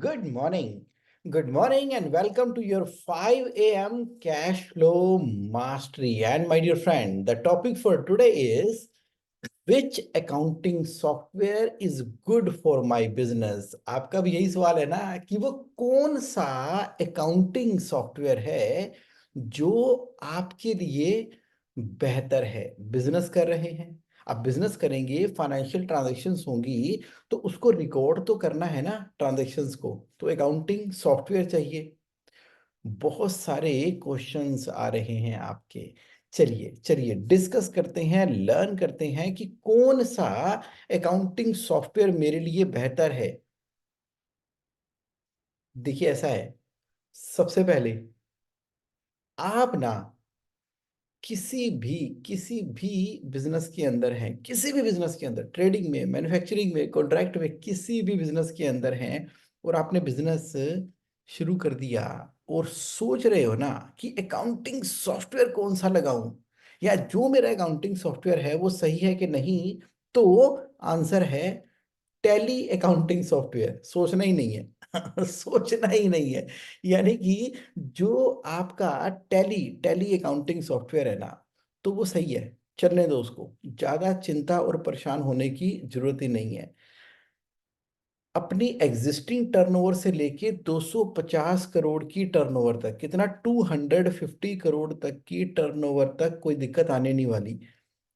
Good morning. Good morning and welcome to your 5 a.m. cash flow mastery. And my dear friend, the topic for today is which accounting software is good for my business? आपका भी यही सवाल है ना कि वो कौन सा अकाउंटिंग सॉफ्टवेयर है जो आपके लिए बेहतर है। बिजनेस कर रहे हैं, आप बिजनेस करेंगे, फाइनेंशियल ट्रांजैक्शंस होंगी, तो उसको रिकॉर्ड तो करना है ना ट्रांजैक्शंस को, तो अकाउंटिंग सॉफ्टवेयर चाहिए। बहुत सारे क्वेश्चंस आ रहे हैं आपके। चलिए चलिए डिस्कस करते हैं, लर्न करते हैं कि कौन सा अकाउंटिंग सॉफ्टवेयर मेरे लिए बेहतर है। देखिए ऐसा है, सबसे पहले आप ना किसी भी बिजनेस के अंदर हैं, किसी भी बिजनेस के अंदर, ट्रेडिंग में, मैन्युफैक्चरिंग में, कॉन्ट्रैक्ट में, किसी भी बिजनेस के अंदर हैं और आपने बिजनेस शुरू कर दिया और सोच रहे हो ना कि अकाउंटिंग सॉफ्टवेयर कौन सा लगाऊं या जो मेरा अकाउंटिंग सॉफ्टवेयर है वो सही है कि नहीं, तो आंसर है टैली अकाउंटिंग सॉफ्टवेयर। सोचना ही नहीं है सोचना ही नहीं है। यानी कि जो आपका टैली टैली अकाउंटिंग सॉफ्टवेयर है ना, तो वो सही है, चलने दो उसको, ज्यादा चिंता और परेशान होने की जरूरत ही नहीं है। अपनी एग्जिस्टिंग टर्नओवर से लेके 250 करोड़ की टर्नओवर तक, कितना, 250 करोड़ तक की टर्नओवर तक कोई दिक्कत आने नहीं वाली।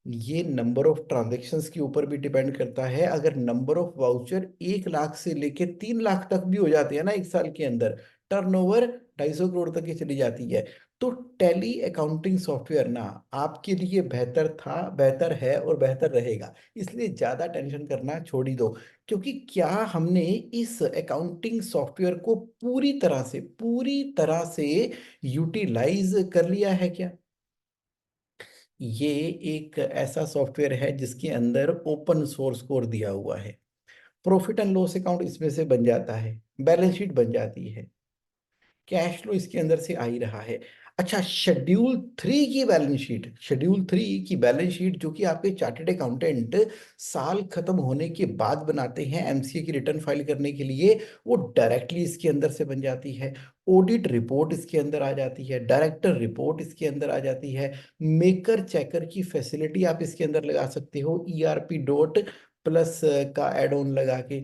ये नंबर ऑफ ट्रांजैक्शंस के ऊपर भी डिपेंड करता है। अगर नंबर ऑफ वाउचर 1 लाख से लेके 3 लाख तक भी हो जाते हैं ना एक साल के अंदर, टर्नओवर 250 करोड़ तक की चली जाती है, तो टैली अकाउंटिंग सॉफ्टवेयर ना आपके लिए बेहतर था, बेहतर है और बेहतर रहेगा। इसलिए ज्यादा टेंशन करना छोड़ ही दो। क्योंकि क्या हमने इस अकाउंटिंग सॉफ्टवेयर को पूरी तरह से यूटिलाइज कर लिया है क्या? ये एक ऐसा सॉफ्टवेयर है जिसके अंदर ओपन सोर्स कोड दिया हुआ है। प्रॉफिट एंड लॉस अकाउंट इसमें से बन जाता है, बैलेंस शीट बन जाती है, कैश फ्लो इसके अंदर से आ ही रहा है। अच्छा, शेड्यूल 3 की बैलेंस शीट जो कि आपके चार्टेड अकाउंटेंट साल खत्म होने के बाद बनाते हैं एमसीए की रिटर्न फाइल करने के लिए, वो डायरेक्टली इसके अंदर से बन जाती है। ऑडिट रिपोर्ट इसके अंदर आ जाती है, डायरेक्टर रिपोर्ट इसके अंदर आ जाती है, मेकर चेकर की फैसिलिटी आप इसके अंदर लगा सकते हो, ईआरपी डॉट प्लस का एड ऑन लगा के।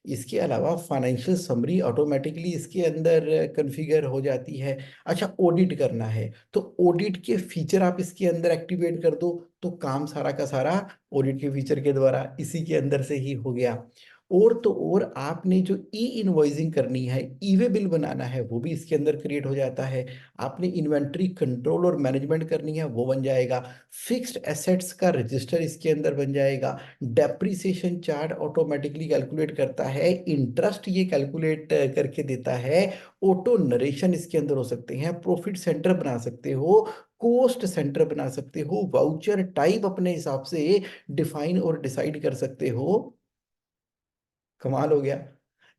इसके अलावा फाइनेंशियल समरी ऑटोमेटिकली इसके अंदर कॉन्फ़िगर हो जाती है। अच्छा, ऑडिट करना है तो ऑडिट के फीचर आप इसके अंदर एक्टिवेट कर दो, तो काम सारा का सारा ऑडिट के फीचर के द्वारा इसी के अंदर से ही हो गया। और तो और आपने जो ई इनवॉइसिंग करनी है, ई वे बिल बनाना है, वो भी इसके अंदर क्रिएट हो जाता है। आपने इन्वेंट्री कंट्रोल और मैनेजमेंट करनी है, वो बन जाएगा। फिक्स्ड एसेट्स का रजिस्टर इसके अंदर बन जाएगा। डेप्रिसिएशन चार्ट ऑटोमेटिकली कैलकुलेट करता है, इंटरेस्ट ये कैलकुलेट करके देता है। ऑटो नरेशन इसके अंदर हो सकते हैं, प्रॉफिट सेंटर बना सकते हो, कॉस्ट सेंटर बना सकते हो, वाउचर टाइप अपने हिसाब से डिफाइन और डिसाइड कर सकते हो। कमाल हो गया।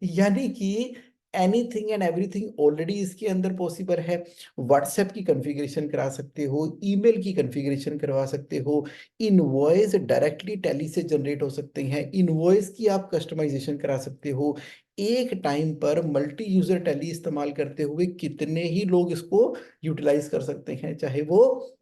यानी कि एनीथिंग एंड एवरीथिंग ऑलरेडी इसके अंदर पॉसिबल है। व्हाट्सएप की कॉन्फ़िगरेशन करा सकते हो, ईमेल की कॉन्फ़िगरेशन करवा सकते हो, इनवॉइस डायरेक्टली टैली से जनरेट हो सकते हैं, इनवॉइस की आप कस्टमाइजेशन करा सकते हो। एक टाइम पर मल्टी यूजर टैली इस्तेमाल करते हुए कितने ही लोग इसको यूटिलाइज कर सकते हैं, चाहे वो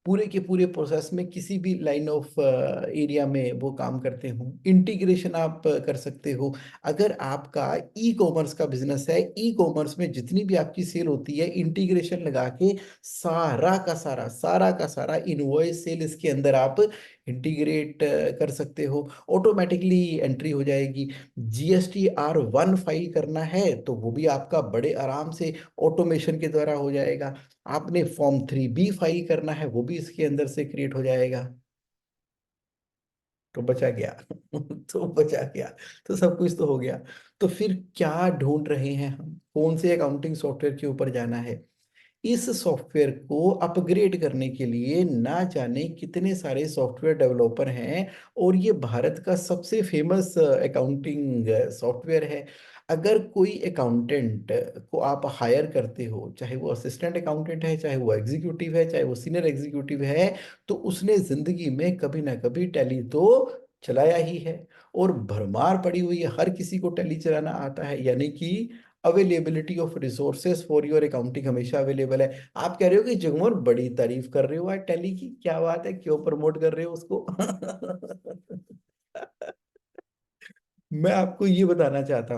पूरे के पूरे प्रोसेस में किसी भी लाइन ऑफ एरिया में वो काम करते हो। इंटीग्रेशन आप कर सकते हो। अगर आपका ई कॉमर्स का बिजनेस है, ई कॉमर्स में जितनी भी आपकी सेल होती है, इंटीग्रेशन लगा के सारा का सारा इनवॉइस सेल इसके अंदर आप इंटीग्रेट कर सकते हो। ऑटोमेटिकली एंट्री हो जाएगी। GSTR 1 फाइल करना है तो वो भी आपका बड़े आराम से ऑटोमेशन के द्वारा हो जाएगा। आपने फॉर्म 3B फाइल करना है, वो भी इसके अंदर से क्रिएट हो जाएगा। तो बचा गया तो बचा गया, तो सब कुछ तो हो गया। तो फिर क्या ढूंढ रहे हैं हम, कौन से अकाउंटिंग सॉफ्टवेयर के ऊपर जाना है? इस सॉफ्टवेयर को अपग्रेड करने के लिए ना जाने कितने सारे सॉफ्टवेयर डेवलपर हैं, और ये भारत का सबसे फेमस अकाउंटिंग सॉफ्टवेयर है। अगर कोई अकाउंटेंट को आप हायर करते हो, चाहे वो असिस्टेंट अकाउंटेंट है, चाहे वो एग्जीक्यूटिव है, चाहे वो सीनियर एग्जीक्यूटिव है, तो उसने जिंदगी में कभी ना कभी टैली तो चलाया ही है। और भरमार पड़ी हुई है, हर किसी को टैली चलाना आता है, यानी कि availability of resources for your accounting हमेशा अवेलेबल है। आप कह रहे हो कि जगमोहन बड़ी तारीफ कर रहे हो आज टैली की, क्या बात है, क्यों प्रमोट कर रहे हो उसको? मैं आपको ये बताना चाहता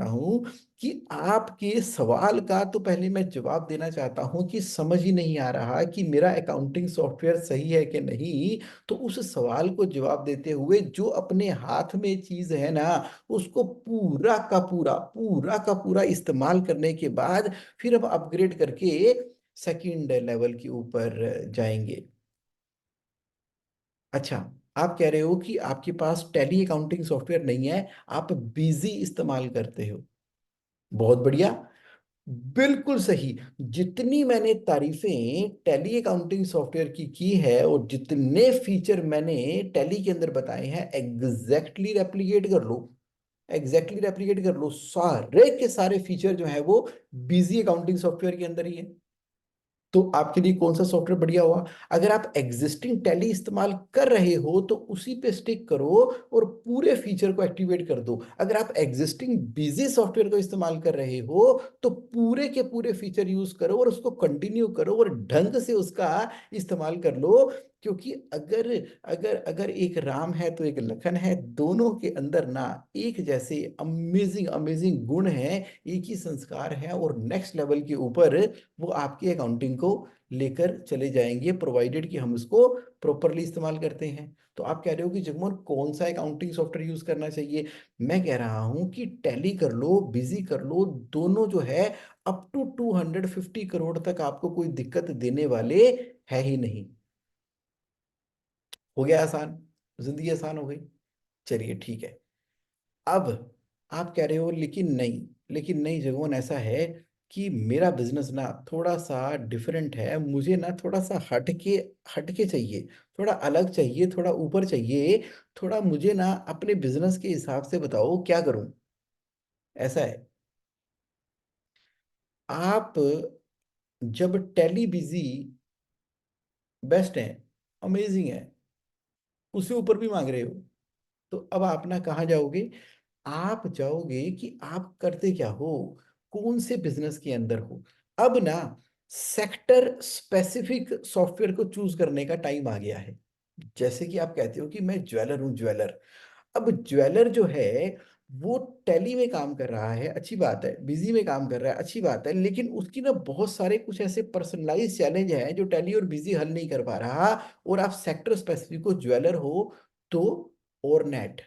हूँ कि आपके सवाल का तो पहले मैं जवाब देना चाहता हूँ कि समझ ही नहीं आ रहा कि मेरा अकाउंटिंग सॉफ्टवेयर सही है कि नहीं। तो उस सवाल को जवाब देते हुए जो अपने हाथ में चीज है ना, उसको पूरा का पूरा इस्तेमाल करने के बाद फिर हम अपग्रेड करके सेकंड लेवल के ऊपर जाएंगे। अच्छा, आप कह रहे हो कि आपके पास टैली अकाउंटिंग सॉफ्टवेयर नहीं है, आप बिजी इस्तेमाल करते हो। बहुत बढ़िया, बिल्कुल सही। जितनी मैंने तारीफें टैली अकाउंटिंग सॉफ्टवेयर की है और जितने फीचर मैंने टैली के अंदर बताए हैं, एग्जैक्टली रेप्लिकेट कर लो। एग्जैक्टली रेप्लिकेट कर लो, सारे के सारे फीचर जो है वो बिजी अकाउंटिंग सॉफ्टवेयर के अंदर ही है। तो आपके लिए कौन सा सॉफ्टवेयर बढ़िया हुआ? अगर आप एग्जिस्टिंग टैली इस्तेमाल कर रहे हो तो उसी पे स्टिक करो और पूरे फीचर को एक्टिवेट कर दो। अगर आप एग्जिस्टिंग बिजी सॉफ्टवेयर को इस्तेमाल कर रहे हो तो पूरे के पूरे फीचर यूज करो और उसको कंटिन्यू करो और ढंग से उसका इस्तेमाल कर लो। क्योंकि अगर अगर अगर एक राम है तो एक लखन है, दोनों के अंदर ना एक जैसे अमेजिंग अमेजिंग गुण हैं, एक ही संस्कार है, और नेक्स्ट लेवल के ऊपर वो आपकी अकाउंटिंग को लेकर चले जाएंगे, प्रोवाइडेड कि हम उसको प्रॉपरली इस्तेमाल करते हैं। तो आप कह रहे हो कि जगमोहन कौन सा अकाउंटिंग सॉफ्टवेयर यूज करना चाहिए? मैं कह रहा हूं कि टैली कर लो, बिजी कर लो, दोनों जो है अप टू 250 करोड़ तक आपको कोई दिक्कत देने वाले है ही नहीं। हो गया आसान, जिंदगी आसान हो गई। चलिए ठीक है। अब आप कह रहे हो लेकिन नहीं जगमोहन, ऐसा है कि मेरा बिजनेस ना थोड़ा सा डिफरेंट है, मुझे ना थोड़ा सा हटके चाहिए, थोड़ा अलग चाहिए, थोड़ा ऊपर चाहिए। थोड़ा मुझे ना अपने बिजनेस के हिसाब से बताओ क्या करूं। ऐसा है, आप जब टेली बिजी बेस्ट है, अमेजिंग है, उससे ऊपर भी मांग रहे हो, तो अब आप ना कहाँ जाओगे? आप जाओगे कि आप करते क्या हो, कौन से बिजनेस के अंदर हो। अब ना सेक्टर स्पेसिफिक सॉफ्टवेयर को चूज करने का टाइम आ गया है। जैसे कि आप कहते हो कि मैं ज्वेलर हूं, ज्वेलर। अब ज्वेलर जो है वो टैली में काम कर रहा है, अच्छी बात है, बिजी में काम कर रहा है, अच्छी बात है, लेकिन उसकी ना बहुत सारे कुछ ऐसे पर्सनलाइज चैलेंज हैं जो टैली और बिजी हल नहीं कर पा रहा। और आप सेक्टर स्पेसिफिक को ज्वेलर हो तो और नेट,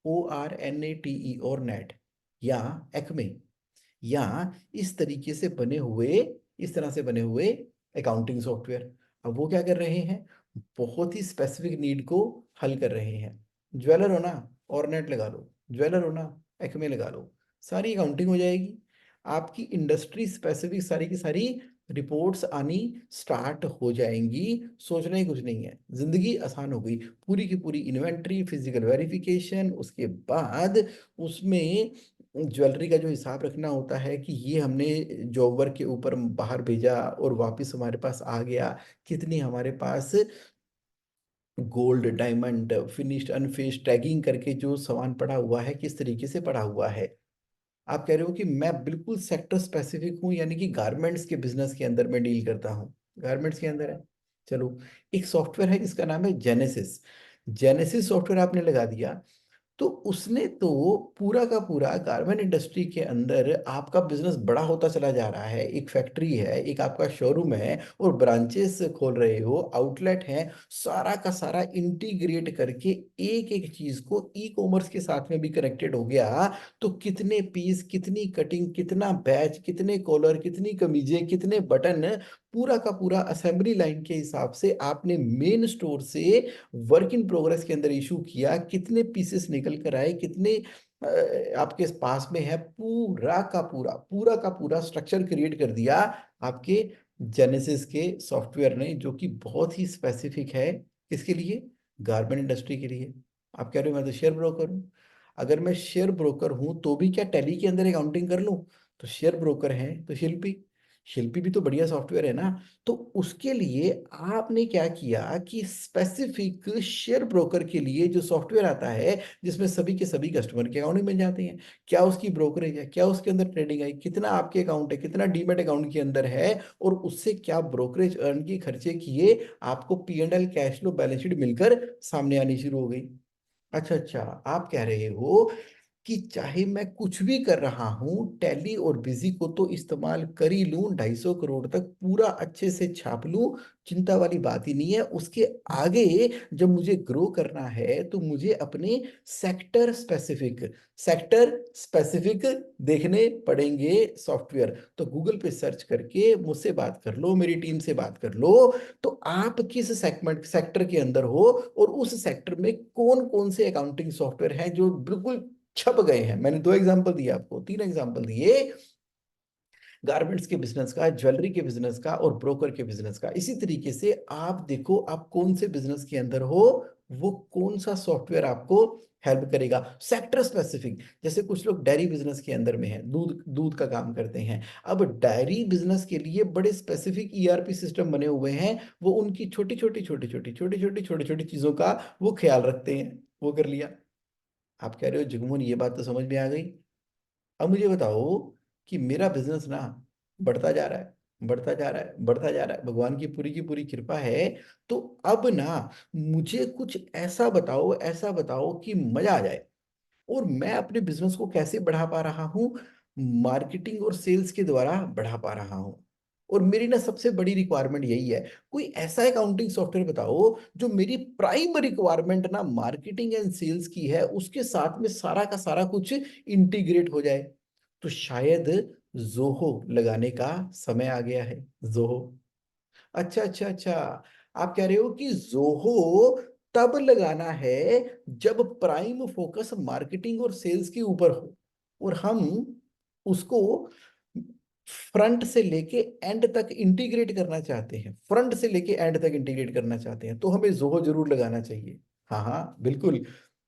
ORNATE, और नेट, या एक्मे, या इस तरीके से बने हुए, इस तरह से बने हुए अकाउंटिंग सॉफ्टवेयर। अब वो क्या कर रहे हैं? बहुत ही स्पेसिफिक नीड को हल कर रहे हैं। ज्वेलर हो ना, और नेट लगा लो, ज्वेलर हो ना, एक्मे लगा लो, सारी अकाउंटिंग हो जाएगी। आपकी इंडस्ट्री स्पेसिफिक सारी की सारी रिपोर्ट्स आनी स्टार्ट हो जाएंगी। सोचना ही कुछ नहीं है, जिंदगी आसान हो गई। पूरी की पूरी इन्वेंट्री, फिजिकल वेरिफिकेशन, उसके बाद उसमें ज्वेलरी का जो हिसाब रखना होता है कि ये हमने जॉब वर्क के ऊपर बाहर भेजा और वापस हमारे पास आ गया, कितनी हमारे पास gold, diamond, finished, unfinished, tagging करके जो सामान पड़ा हुआ है किस तरीके से पड़ा हुआ है। आप कह रहे हो कि मैं बिल्कुल सेक्टर स्पेसिफिक हूँ, यानी कि गारमेंट्स के बिजनेस के अंदर मैं डील करता हूँ, गारमेंट्स के अंदर है। चलो, एक सॉफ्टवेयर है जिसका नाम है जेनेसिस। जेनेसिस सॉफ्टवेयर आपने लगा दिया तो उसने तो पूरा का पूरा गारमेंट इंडस्ट्री के अंदर आपका बिजनेस बड़ा होता चला जा रहा है। एक फैक्ट्री है, एक आपका शोरूम है, और ब्रांचेस खोल रहे हो, आउटलेट है, सारा का सारा इंटीग्रेट करके एक एक चीज को ई कॉमर्स के साथ में भी कनेक्टेड हो गया। तो कितने पीस, कितनी कटिंग, कितना बैच, कितने कॉलर, कितनी कमीजें, कितने बटन, पूरा का पूरा असेंबली लाइन के हिसाब से आपने मेन स्टोर से वर्क इन प्रोग्रेस के अंदर इशू किया, कितने पीसेस निकल कर आए, कितने आपके पास में है, पूरा का पूरा स्ट्रक्चर क्रिएट कर दिया आपके जेनेसिस के सॉफ्टवेयर ने, जो कि बहुत ही स्पेसिफिक है। किसके लिए? गारमेंट इंडस्ट्री के लिए। आप कह रहे हो मैं तो शेयर ब्रोकर हूँ। अगर मैं शेयर ब्रोकर हूं तो भी क्या टैली के अंदर अकाउंटिंग कर लूं? तो शेयर ब्रोकर हैं तो शिल्पी, शिल्पी भी तो बढ़िया सॉफ्टवेयर है ना। तो उसके लिए आपने क्या किया कि स्पेसिफिक शेयर ब्रोकर के लिए जो सॉफ्टवेयर आता है, जिसमें सभी के सभी कस्टमर के अकाउंट में जाते हैं, क्या उसकी ब्रोकरेज है, क्या उसके अंदर ट्रेडिंग है, कितना आपके अकाउंट है, कितना डीमेट अकाउंट के अंदर है, और उससे क्या ब्रोकरेज अर्न की खर्चे किए, आपको P&L cash flow balance sheet मिलकर सामने आनी शुरू हो गई। अच्छा अच्छा, आप कह रहे हो कि चाहे मैं कुछ भी कर रहा हूं, टैली और बिजी को तो इस्तेमाल कर ही लूं, 250 करोड़ तक पूरा अच्छे से छाप लूं, चिंता वाली बात ही नहीं है। उसके आगे जब मुझे ग्रो करना है तो मुझे अपने सेक्टर स्पेसिफिक देखने पड़ेंगे सॉफ्टवेयर। तो गूगल पे सर्च करके मुझसे बात कर लो, मेरी टीम से बात कर लो, तो आप किस सेक्टर के अंदर हो, और उस सेक्टर में कौन कौन से अकाउंटिंग सॉफ्टवेयर हैं जो बिल्कुल छप गए हैं। मैंने 2 एग्जाम्पल दिए, आपको 3 एग्जाम्पल दिए, गारमेंट्स के बिजनेस का, ज्वेलरी के बिजनेस का, और ब्रोकर के बिजनेस का। इसी तरीके से आप देखो आप कौन से बिजनेस के अंदर हो, वो कौन सा सॉफ्टवेयर आपको हेल्प करेगा। सेक्टर स्पेसिफिक, जैसे कुछ लोग डेयरी बिजनेस के अंदर में है, दूध दूध का काम करते हैं। अब डेयरी बिजनेस के लिए बड़े स्पेसिफिक ERP सिस्टम बने हुए हैं, वो उनकी छोटी छोटी चीजों का वो ख्याल रखते हैं। वो कर लिया। आप कह रहे हो जुगमन ये बात तो समझ में आ गई। अब मुझे बताओ कि मेरा बिजनेस ना बढ़ता जा रहा है, बढ़ता जा रहा है, बढ़ता जा रहा है, भगवान की पूरी कृपा है। तो अब ना मुझे कुछ ऐसा बताओ, ऐसा बताओ कि मजा आ जाए, और मैं अपने बिजनेस को कैसे बढ़ा पा रहा हूँ, मार्केटिंग और सेल्स के द्वारा बढ़ा पा रहा हूँ। और मेरी ना सबसे बड़ी रिक्वायरमेंट यही है, कोई ऐसा अकाउंटिंग सॉफ्टवेयर बताओ जो मेरी प्राइम रिक्वायरमेंट ना मार्केटिंग एंड सेल्स की है, उसके साथ में सारा का सारा कुछ इंटीग्रेट हो जाए। तो शायद जोहो लगाने का समय आ गया है। जोहो। अच्छा अच्छा अच्छा, आप कह रहे हो कि जोहो तब लगाना है जब प्राइम फोकस मार्केटिंग और सेल्स के ऊपर हो, और हम उसको फ्रंट से लेके एंड तक इंटीग्रेट करना चाहते हैं, फ्रंट से लेके एंड तक इंटीग्रेट करना चाहते हैं, तो हमें जोहो जरूर लगाना चाहिए। हाँ हाँ बिल्कुल।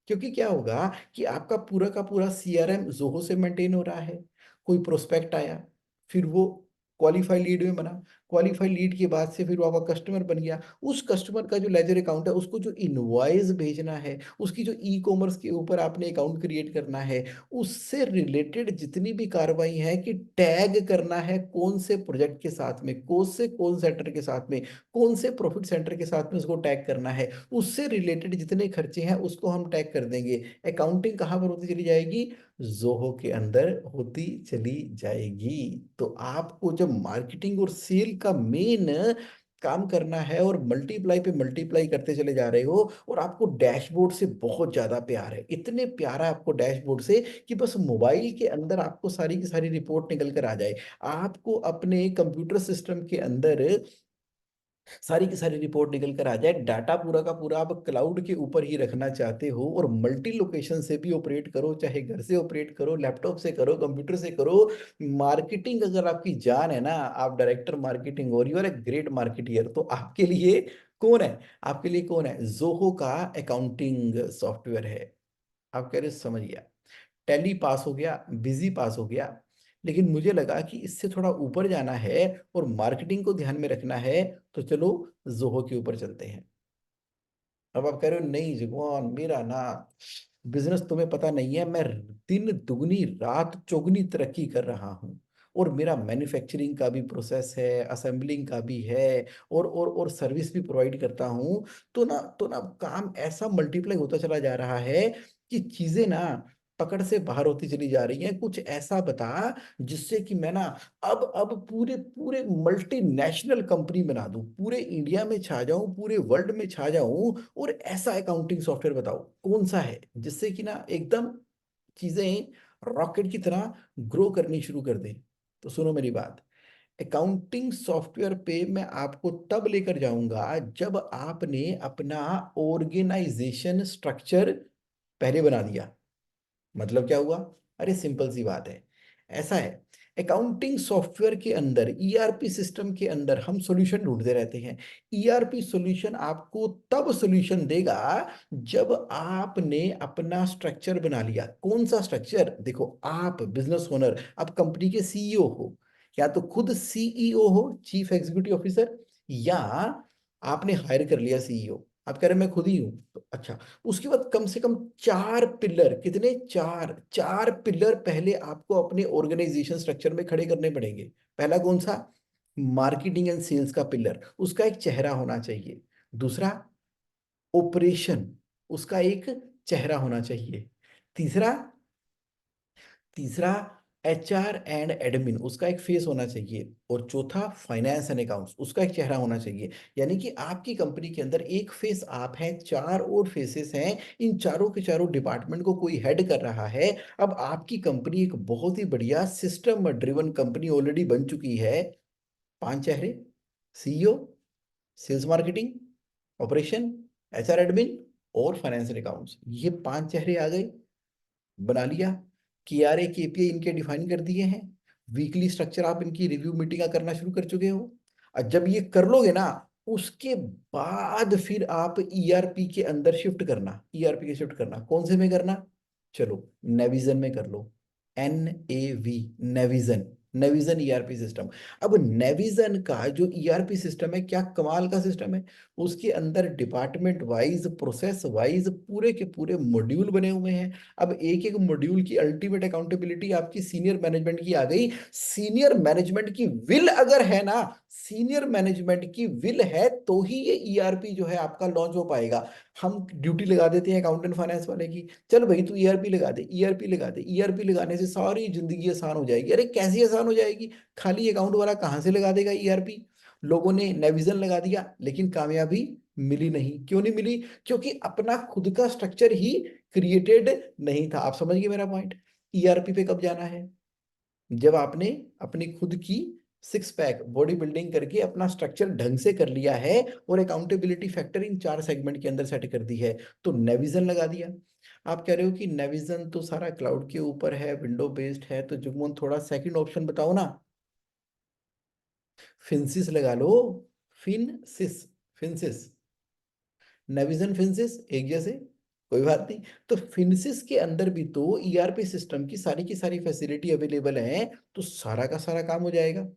क्योंकि क्या होगा कि आपका पूरा का पूरा CRM जोहो से मेंटेन हो रहा है। कोई प्रोस्पेक्ट आया, फिर वो क्वालिफाई लीड में बना, क्वालिफाई लीड के बाद से फिर वो आपका कस्टमर बन गया। उस कस्टमर का जो लेजर अकाउंट है, उसको जो इनवॉइस भेजना है, उसकी जो E-कॉमर्स के ऊपर आपने अकाउंट क्रिएट करना है, उससे रिलेटेड जितनी भी कार्रवाई है कि टैग करना है कौन से प्रोजेक्ट के साथ में, कौन से कौन सेंटर के साथ में, कौन से प्रॉफिट सेंटर के साथ में उसको टैग करना है, उससे रिलेटेड जितने खर्चे हैं उसको हम टैग कर देंगे। अकाउंटिंग कहाँ पर होती चली जाएगी, जोहो के अंदर होती चली जाएगी। तो आपको जब मार्केटिंग और सेल का मेन काम करना है, और मल्टीप्लाई पे मल्टीप्लाई करते चले जा रहे हो, और आपको डैशबोर्ड से बहुत ज्यादा प्यार है, इतने प्यारा है आपको डैशबोर्ड से कि बस मोबाइल के अंदर आपको सारी की सारी रिपोर्ट निकल कर आ जाए, आपको अपने कंप्यूटर सिस्टम के अंदर सारी की सारी रिपोर्ट निकल कर आ जाए, डाटा पूरा का पूरा आप क्लाउड के ऊपर ही रखना चाहते हो, और मल्टी लोकेशन से भी ऑपरेट करो, चाहे घर से ऑपरेट करो, लैपटॉप से करो, कंप्यूटर से करो। मार्केटिंग अगर आपकी जान है ना, आप डायरेक्टर मार्केटिंग और you are a great marketeer, तो आपके लिए कौन है, आपके लिए कौन है, जोहो का अकाउंटिंग सॉफ्टवेयर है। आप कह रहे समझ गया। टैली पास हो गया, बिजी पास हो गया, लेकिन मुझे लगा कि इससे थोड़ा ऊपर जाना है और मार्केटिंग को ध्यान में रखना है, तो चलो जोहो के ऊपर चलते हैं। अब आप कह रहे हो नहीं जगवान, मेरा ना बिजनेस तुम्हें पता नहीं है, मैं दिन दुगनी रात चौगुनी तरक्की कर रहा हूँ, और मेरा मैन्युफैक्चरिंग का भी प्रोसेस है, असेंबलिंग का भी है, और सर्विस भी प्रोवाइड करता हूँ। तो ना काम ऐसा मल्टीप्लाई होता चला जा रहा है कि चीजें ना पकड़ से बाहर होती चली जा रही हैं। कुछ ऐसा बता जिससे कि मैं ना अब पूरे पूरे मल्टीनेशनल कंपनी बना दूं, पूरे इंडिया में छा जाऊं, पूरे वर्ल्ड में छा जाऊं, और ऐसा अकाउंटिंग सॉफ्टवेयर बताओ कौन सा है जिससे कि ना एकदम चीजें रॉकेट की तरह ग्रो करनी शुरू कर दें। तो सुनो मेरी बात, अकाउंटिंग सॉफ्टवेयर पे मैं आपको तब लेकर जाऊंगा जब आपने अपना ऑर्गेनाइजेशन स्ट्रक्चर पहले बना दिया। मतलब क्या हुआ, अरे सिंपल सी बात है, ऐसा है, अकाउंटिंग सॉफ्टवेयर के अंदर, ERP सिस्टम के अंदर हम सॉल्यूशन ढूंढते रहते हैं। ERP सॉल्यूशन आपको तब सॉल्यूशन देगा जब आपने अपना स्ट्रक्चर बना लिया। कौन सा स्ट्रक्चर, देखो आप बिजनेस ओनर, आप कंपनी के CEO हो, या तो खुद सीईओ हो, चीफ एग्जीक्यूटिव ऑफिसर, या आपने हायर कर लिया सीईओ, आप कह रहे हैं मैं खुद ही हूं, तो अच्छा। उसके बाद कम से कम चार पिलर, कितने, चार, चार पिलर पहले आपको अपने ऑर्गेनाइजेशन स्ट्रक्चर में खड़े करने पड़ेंगे। पहला कौन सा? मार्केटिंग एंड सेल्स का पिलर, उसका एक चेहरा होना चाहिए। दूसरा, ऑपरेशन, उसका एक चेहरा होना चाहिए। तीसरा, तीसरा एचआर एंड एडमिन, उसका एक फेस होना चाहिए। और चौथा, फाइनेंस एंड अकाउंट्स, उसका एक चेहरा होना चाहिए। यानी कि आपकी कंपनी के अंदर एक फेस आप हैं, चार और फेसेस हैं, इन चारों के चारों डिपार्टमेंट को कोई हेड कर रहा है। अब आपकी कंपनी एक बहुत ही बढ़िया सिस्टम ड्रिवन कंपनी ऑलरेडी बन चुकी है। पांच चेहरे, CEO, sales marketing, operation, HR admin और फाइनेंस एंड अकाउंट्स, ये पांच चेहरे आ गए, बना लिया। KRA KPI इनके डिफाइन कर दिए हैं। वीकली स्ट्रक्चर आप इनकी रिव्यू मीटिंग करना शुरू कर चुके हो। और जब ये कर लोगे ना, उसके बाद फिर आप ईआरपी के अंदर शिफ्ट करना, ईआरपी के शिफ्ट करना, कौन से में करना? चलो नेविजन में कर लो। NAV, Navision, Navision ERP system. अब नेविजन का जो ईआरपी सिस्टम है, क्या कमाल का सिस्टम है। उसके अंदर डिपार्टमेंट वाइज, प्रोसेस वाइज पूरे के पूरे मॉड्यूल बने हुए हैं। अब एक एक मॉड्यूल की अल्टीमेट अकाउंटेबिलिटी आपकी सीनियर मैनेजमेंट की आ गई। सीनियर मैनेजमेंट की विल अगर है ना, सीनियर मैनेजमेंट की विल है तो ही ये ईआरपी जो है आपका लॉन्च हो पाएगा। हम ड्यूटी लगा देते हैं अकाउंटेंट फाइनेंस वाले की, चल भाई तू ईआरपी लगा दे, ईआरपी लगा दे, ईआरपी लगाने से सारी जिंदगी आसान हो जाएगी। अरे कैसी आसान हो जाएगी? खाली अकाउंट वाला कहाँ से लगा देगा ईआरपी? लोगों ने नेविजन लगा दिया लेकिन कामयाबी मिली नहीं। क्यों नहीं मिली? क्योंकि अपना खुद का स्ट्रक्चर ही क्रिएटेड नहीं था। आप समझ गए मेरा पॉइंट। ईआरपी पे कब जाना है? जब आपने अपनी खुद की सिक्स पैक बॉडी बिल्डिंग करके अपना स्ट्रक्चर ढंग से कर लिया है और अकाउंटेबिलिटी फैक्टर इन चार सेगमेंट के अंदर सेट कर दी है, तो नेविजन लगा दिया। आप कह रहे हो कि नेविजन तो सारा क्लाउड के ऊपर है, विंडो बेस्ड है, तो जुगमोहन थोड़ा सेकंड ऑप्शन बताओ ना। फिंसिस लगा लो, फिनसिस, फिंसिस, नेविजन फिंसिस एक जैसे, कोई बात नहीं। तो फिंसिस के अंदर भी तो ईआरपी सिस्टम की सारी फैसिलिटी अवेलेबल है, तो सारा का सारा काम हो जाएगा।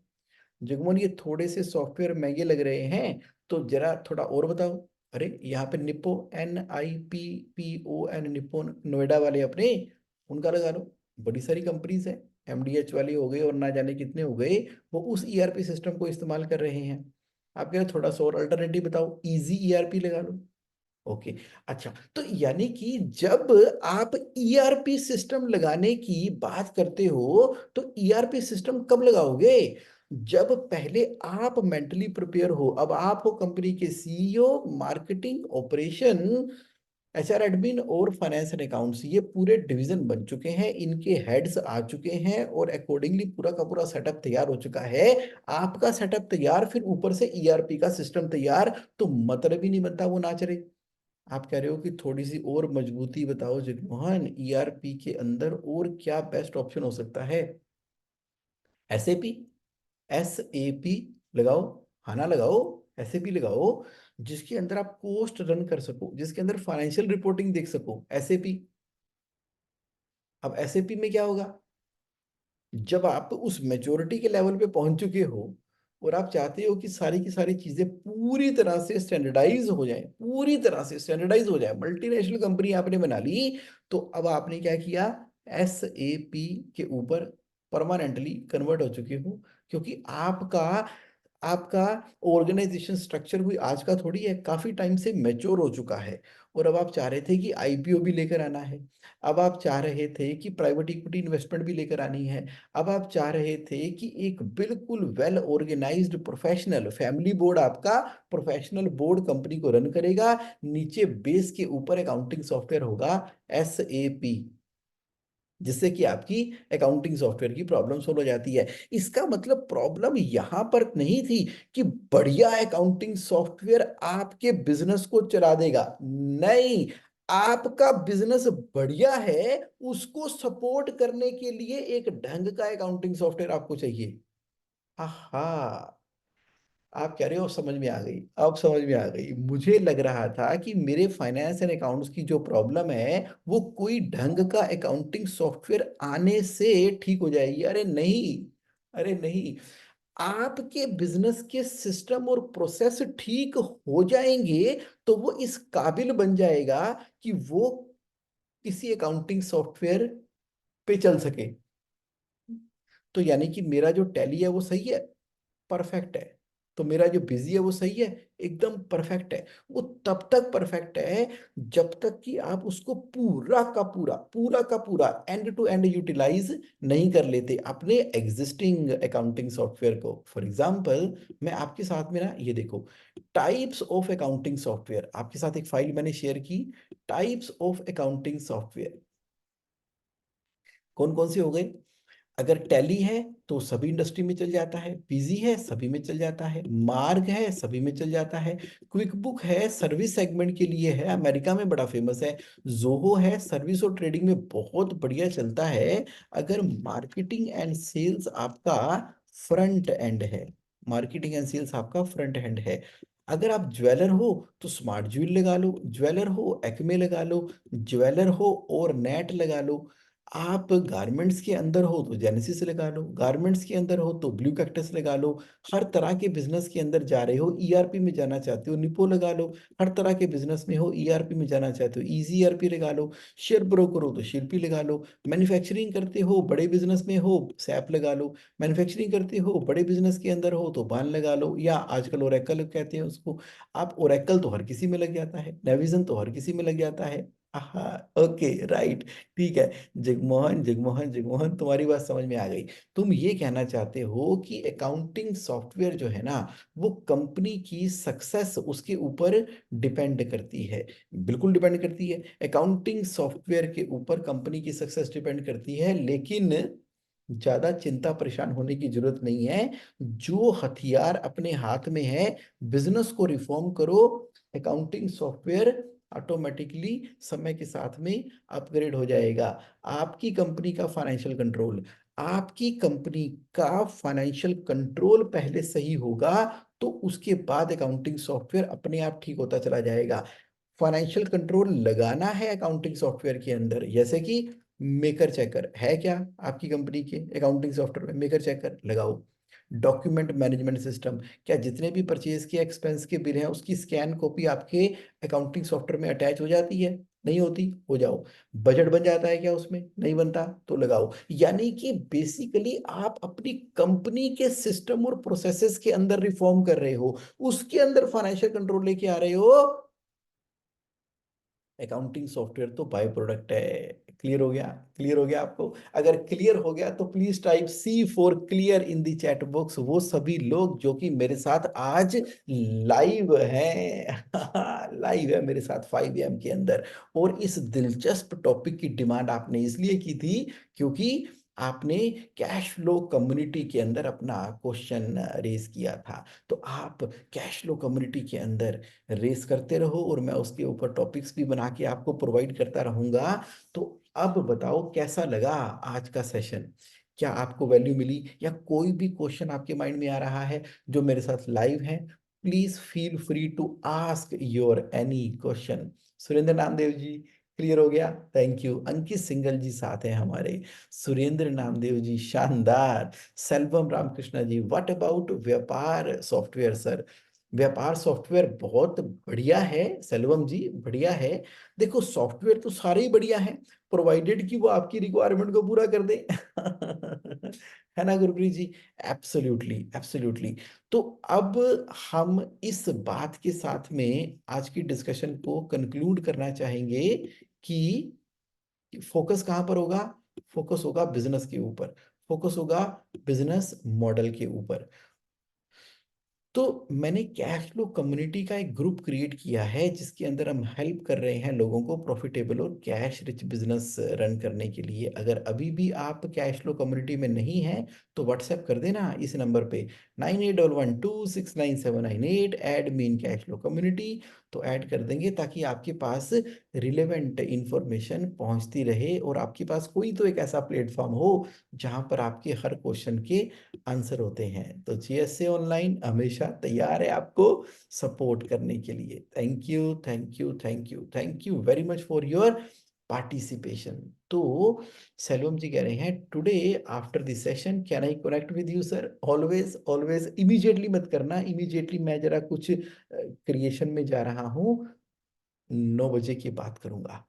जगमोहन ये थोड़े से सॉफ्टवेयर महंगे लग रहे हैं, तो जरा थोड़ा और बताओ। अरे यहाँ पे निप्पो, NIPPON, निप्पो नोएडा वाले अपने, उनका लगा लो। बड़ी सारी कंपनीज हैं, MDH वाले हो गए और ना जाने कितने हो गए, वो उस ईआरपी सिस्टम को इस्तेमाल कर रहे हैं। आप कह रहे हो थोड़ा सा और अल्टरनेटिव बताओ, इजी ईआरपी लगा लो। ओके, अच्छा। तो यानी कि जब आप ईआरपी सिस्टम लगाने की बात करते हो, तो ईआरपी सिस्टम कब लगाओगे? जब पहले आप मेंटली प्रिपेयर हो। अब आप हो कंपनी के CEO, marketing, operation, HR admin और फाइनेंस एंड अकाउंट्स, ये पूरे डिवीजन बन चुके हैं, इनके हेड्स आ चुके हैं और अकॉर्डिंगली पूरा का पूरा सेटअप तैयार हो चुका है। आपका सेटअप तैयार, फिर ऊपर से ईआरपी का सिस्टम तैयार, तो मतलब ही नहीं बनता वो ना चले। आप कह रहे हो कि थोड़ी सी और मजबूती बताओ जगमोहन, ईआरपी के अंदर और क्या बेस्ट ऑप्शन हो सकता है? एसएपी, SAP लगाओ, हाना लगाओ, SAP लगाओ, जिसके अंदर आप कोस्ट रन कर सको, जिसके अंदर फाइनेंशियल रिपोर्टिंग देख सको, SAP। अब SAP में क्या होगा? जब आप उस मेच्योरिटी के लेवल पे पहुंच चुके हो और आप चाहते हो कि सारी की सारी चीजें पूरी तरह से स्टैंडर्डाइज हो जाए, पूरी तरह से स्टैंडर्डाइज हो जाए, मल्टीनेशनल कंपनी आपने बना ली, तो अब आपने क्या किया? SAP के ऊपर परमानेंटली कन्वर्ट हो चुके हो। क्योंकि आपका आपका ऑर्गेनाइजेशन स्ट्रक्चर कोई आज का थोड़ी है, काफी टाइम से मैच्योर हो चुका है। और अब आप चाह रहे थे कि IPO भी लेकर आना है। अब आप चाह रहे थे कि प्राइवेट इक्विटी इन्वेस्टमेंट भी लेकर आनी है। अब आप चाह रहे थे कि एक बिल्कुल well organized professional family board, आपका प्रोफेशनल बोर्ड कंपनी को रन करेगा। नीचे बेस के ऊपर अकाउंटिंग सॉफ्टवेयर होगा, SAP, जिससे कि आपकी अकाउंटिंग सॉफ्टवेयर की प्रॉब्लम सोल्व हो जाती है। इसका मतलब प्रॉब्लम यहां पर नहीं थी कि बढ़िया अकाउंटिंग सॉफ्टवेयर आपके बिजनेस को चला देगा, नहीं। आपका बिजनेस बढ़िया है, उसको सपोर्ट करने के लिए एक ढंग का अकाउंटिंग सॉफ्टवेयर आपको चाहिए। आहा, आप कह रहे हो समझ में आ गई, अब समझ में आ गई। मुझे लग रहा था कि मेरे फाइनेंस एंड अकाउंट्स की जो प्रॉब्लम है वो कोई ढंग का अकाउंटिंग सॉफ्टवेयर आने से ठीक हो जाएगी। अरे नहीं, अरे नहीं, आपके बिजनेस के सिस्टम और प्रोसेस ठीक हो जाएंगे तो वो इस काबिल बन जाएगा कि वो किसी अकाउंटिंग सॉफ्टवेयर पे चल सके। तो यानी कि मेरा जो टैली है वो सही है, परफेक्ट है। तो मेरा जो बिजी है वो सही है, एकदम परफेक्ट है। वो तब तक परफेक्ट है जब तक कि आप उसको पूरा का पूरा एंड टू एंड यूटिलाइज नहीं कर लेते अपने एग्जिस्टिंग अकाउंटिंग सॉफ्टवेयर को। फॉर एग्जांपल, मैं आपके साथ में ना, ये देखो, टाइप्स ऑफ अकाउंटिंग सॉफ्टवेयर, आपके साथ एक फाइल मैंने शेयर की, टाइप्स ऑफ अकाउंटिंग सॉफ्टवेयर कौन कौन से हो गए। अगर टैली है तो सभी इंडस्ट्री में चल जाता है, पीजी है सभी में चल जाता है, मार्ग है सभी में चल जाता है, क्विक बुक है सर्विस सेगमेंट के लिए है, अमेरिका में बड़ा फेमस है, जोहो है सर्विस और ट्रेडिंग में बहुत बढ़िया चलता है। अगर मार्केटिंग एंड सेल्स आपका फ्रंट एंड है, मार्केटिंग एंड सेल्स आपका फ्रंट एंड है। अगर आप ज्वेलर हो तो स्मार्ट ज्वेल लगा लो, ज्वेलर हो एक्मे लगा लो, ज्वेलर हो और नेट लगा लो। आप गारमेंट्स के अंदर हो तो जेनेसिस लगा लो, गारमेंट्स के अंदर हो तो ब्लू कैक्टस लगा लो, हर तरह के बिजनेस के अंदर जा रहे हो, ईआरपी में जाना चाहते हो निपो लगा लो, हर तरह के बिजनेस में हो ईआरपी में जाना चाहते हो इजी ईआरपी लगा लो, शेयर ब्रोकर हो तो शिल्पी लगा लो, मैन्युफैक्चरिंग करते हो बड़े बिजनेस में हो सैप लगा लो, मैन्युफैक्चरिंग करते हो बड़े बिजनेस के अंदर हो तो बान लगा लो, या आजकल ओरेकल कहते हैं उसको। आप ओरेकल तो हर किसी में लग जाता है, नेविजन तो हर किसी में लग जाता है। हाँ, ओके, राइट, ठीक है। जगमोहन जगमोहन जगमोहन, तुम्हारी बात समझ में आ गई। तुम ये कहना चाहते हो कि अकाउंटिंग सॉफ्टवेयर जो है ना, वो कंपनी की सक्सेस उसके ऊपर डिपेंड करती है। बिल्कुल डिपेंड करती है, अकाउंटिंग सॉफ्टवेयर के ऊपर कंपनी की सक्सेस डिपेंड करती है, लेकिन ज्यादा चिंता परेशान होने की जरूरत नहीं है। जो हथियार अपने हाथ में है, बिजनेस को रिफॉर्म करो, अकाउंटिंग सॉफ्टवेयर ऑटोमेटिकली समय के साथ में अपग्रेड हो जाएगा। आपकी कंपनी का फाइनेंशियल कंट्रोल, आपकी कंपनी का फाइनेंशियल कंट्रोल पहले सही होगा तो उसके बाद अकाउंटिंग सॉफ्टवेयर अपने आप ठीक होता चला जाएगा। फाइनेंशियल कंट्रोल लगाना है अकाउंटिंग सॉफ्टवेयर के अंदर, जैसे कि मेकर चेकर है क्या आपकी कंपनी के अकाउंटिंग सॉफ्टवेयर में, मेकर चेकर लगाओ। डॉक्यूमेंट मैनेजमेंट सिस्टम, क्या जितने भी परचेज के एक्सपेंस के बिल हैं उसकी स्कैन कॉपी आपके अकाउंटिंग सॉफ्टवेयर में अटैच हो जाती है, नहीं होती, हो जाओ। बजट बन जाता है क्या उसमें, नहीं बनता, तो लगाओ। यानी कि बेसिकली आप अपनी कंपनी के सिस्टम और प्रोसेसेस के अंदर रिफॉर्म कर रहे हो, उसके अंदर फाइनेंशियल कंट्रोल लेके आ रहे हो। अकाउंटिंग सॉफ्टवेयर तो बाय प्रोडक्ट है। क्लियर हो गया, क्लियर हो गया आपको? अगर क्लियर हो गया तो please type C for clear in the chat box, वो सभी लोग जो कि मेरे साथ आज लाइव हैं। लाइव है मेरे साथ 5 AM के अंदर। और इस दिलचस्प टॉपिक की डिमांड आपने इसलिए की थी क्योंकि आपने कैश फ्लो कम्युनिटी के अंदर अपना क्वेश्चन रेज किया था। तो आप कैश फ्लो कम्युनिटी के अंदर रेस करते रहो और मैं उसके ऊपर टॉपिक्स भी बना के आपको प्रोवाइड करता रहूंगा। तो अब बताओ कैसा लगा आज का सेशन, क्या आपको वैल्यू मिली, या कोई भी क्वेश्चन आपके माइंड में आ रहा है जो मेरे साथ लाइव है, please feel free to ask your any question. Surendra Namdev ji, clear हो गया, थैंक यू। अंकित सिंगल जी साथ हैं हमारे, सुरेंद्र नामदेव जी शानदार, Selvam Ramakrishna ji, what about Vyapar software sir? Vyapar software बहुत बढ़िया है सेल्वम जी, बढ़िया है। देखो सॉफ्टवेयर तो सारे ही बढ़िया हैं, प्रोवाइडेड कि वो आपकी रिक्वायरमेंट को पूरा कर दे। है ना गुरप्रीत जी? Absolutely absolutely. तो अब हम इस बात के साथ में आज की डिस्कशन को कंक्लूड करना चाहेंगे कि फोकस कहां पर होगा, फोकस होगा बिजनेस के ऊपर, फोकस होगा बिजनेस मॉडल के ऊपर। तो मैंने कैश फ्लो कम्युनिटी का एक ग्रुप क्रिएट किया है जिसके अंदर हम हेल्प कर रहे हैं लोगों को प्रॉफिटेबल और कैश रिच बिजनेस रन करने के लिए। अगर अभी भी आप कैश फ्लो कम्युनिटी में नहीं हैं तो व्हाट्सएप कर देना इस नंबर पे 9811269798, add mean cash flow community. तो ऐड कर देंगे ताकि आपके पास रिलेवेंट इंफॉर्मेशन पहुंचती रहे और आपके पास कोई तो एक ऐसा प्लेटफॉर्म हो जहां पर आपके हर क्वेश्चन के आंसर होते हैं। तो जीएसए ऑनलाइन हमेशा तैयार है आपको सपोर्ट करने के लिए। Thank you thank you thank you thank you very much for your participation. तो सेल्वम जी कह रहे हैं today after this session can I connect with you sir? Always always, immediately मत करना, इमीडिएटली मैं जरा कुछ क्रिएशन में जा रहा हूँ, 9 बजे की बात करूंगा।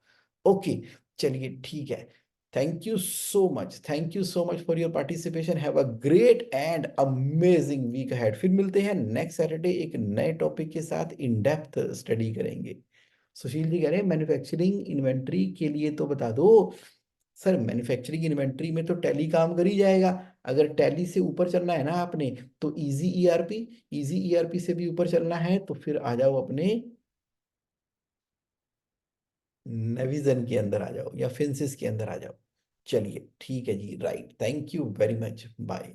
ओके, चलिए ठीक है। Thank you so much, thank you so much for your participation. Have a great and amazing week ahead. फिर मिलते हैं नेक्स्ट सैटरडे एक नए टॉपिक के साथ, इन डेप्थ स्टडी करेंगे। सुशील जी कह रहे हैं मैन्युफैक्चरिंग इन्वेंट्री के लिए तो बता दो। सर मैन्युफैक्चरिंग इन्वेंट्री में तो टैली काम कर ही जाएगा। अगर टैली से ऊपर चलना है ना आपने, तो इजी ईआरपी, इजी ईआरपी से भी ऊपर चलना है तो फिर आ जाओ अपने नेविजन के अंदर आ जाओ या फिंसिस के अंदर आ जाओ। चलिए ठीक है जी, right, thank you very much, bye.